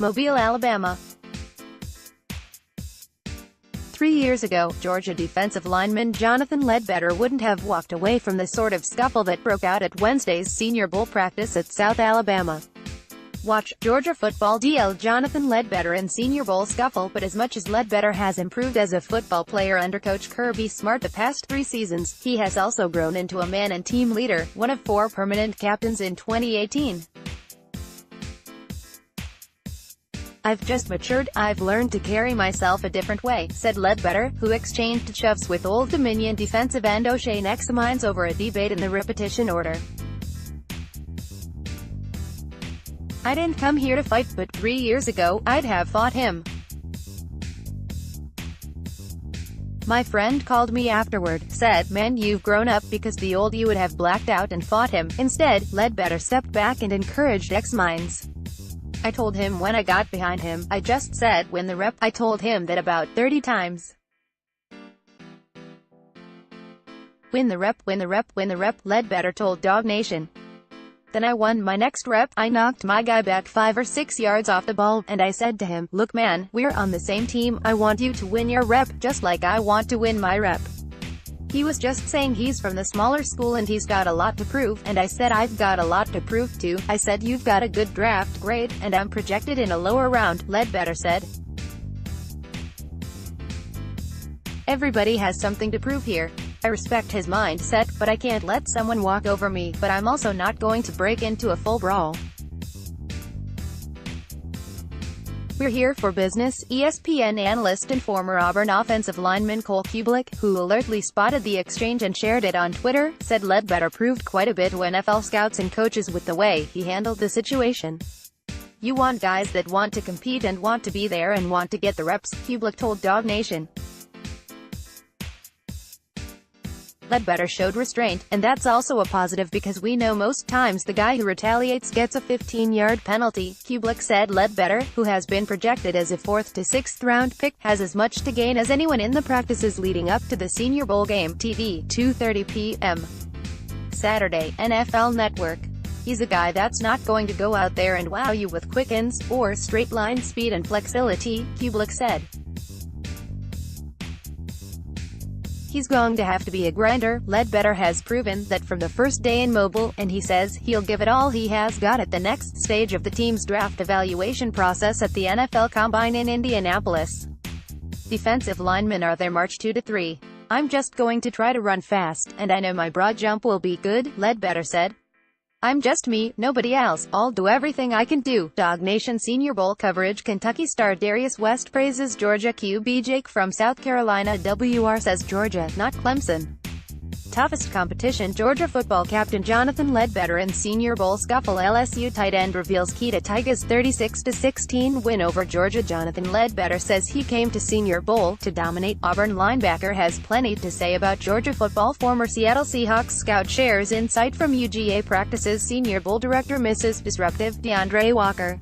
Mobile, Alabama. 3 years ago, Georgia defensive lineman Jonathan Ledbetter wouldn't have walked away from the sort of scuffle that broke out at Wednesday's Senior Bowl practice at South Alabama. Watch, Georgia football DL Jonathan Ledbetter in Senior Bowl scuffle. But as much as Ledbetter has improved as a football player under coach Kirby Smart the past 3 seasons, he has also grown into a man and team leader, one of 4 permanent captains in 2018. "I've just matured, I've learned to carry myself a different way," said Ledbetter, who exchanged shoves with Old Dominion defensive end O'Shane Xamines over a debate in the repetition order. "I didn't come here to fight, but 3 years ago, I'd have fought him. My friend called me afterward, said, 'Man, you've grown up,' because the old you would have blacked out and fought him. Instead, Ledbetter stepped back and encouraged Xamines. I told him when I got behind him, I just said, 'Win the rep.' I told him that about 30 times. Win the rep, win the rep, win the rep," Ledbetter told Dog Nation. "Then I won my next rep. I knocked my guy back 5 or 6 yards off the ball, and I said to him, 'Look man, we're on the same team. I want you to win your rep, just like I want to win my rep.' He was just saying he's from the smaller school and he's got a lot to prove, and I said I've got a lot to prove too. I said you've got a good draft grade, and I'm projected in a lower round," Ledbetter said. "Everybody has something to prove here. I respect his mindset, but I can't let someone walk over me, but I'm also not going to break into a full brawl. We're here for business," ESPN analyst and former Auburn offensive lineman Cole Kubelik, who alertly spotted the exchange and shared it on Twitter, said Ledbetter proved quite a bit to NFL scouts and coaches with the way he handled the situation. "You want guys that want to compete and want to be there and want to get the reps," Kubelik told Dog Nation. Ledbetter showed restraint, and that's also a positive because we know most times the guy who retaliates gets a 15-yard penalty, Kubelik said. Ledbetter, who has been projected as a 4th to 6th round pick, has as much to gain as anyone in the practices leading up to the Senior Bowl game. TV, 2:30 p.m. Saturday, NFL Network. "He's a guy that's not going to go out there and wow you with quick ins, or straight line speed and flexibility," Kubelik said. "He's going to have to be a grinder. Ledbetter has proven that from the first day in Mobile, and he says he'll give it all he has got at the next stage of the team's draft evaluation process at the NFL Combine in Indianapolis. Defensive linemen are their March 2 to 3. I'm just going to try to run fast, and I know my broad jump will be good," Ledbetter said. "I'm just me, nobody else. I'll do everything I can do." Dog Nation Senior Bowl coverage. Kentucky star Darius West praises Georgia QB Jake from South Carolina. WR says Georgia, not Clemson. Toughest competition. Georgia football captain Jonathan Ledbetter in Senior Bowl scuffle. LSU tight end reveals key to Tigers' 36-16 win over Georgia. Jonathan Ledbetter says he came to Senior Bowl to dominate. Auburn linebacker has plenty to say about Georgia football. Former Seattle Seahawks scout shares insight from UGA practices. Senior Bowl director misses disruptive DeAndre Walker.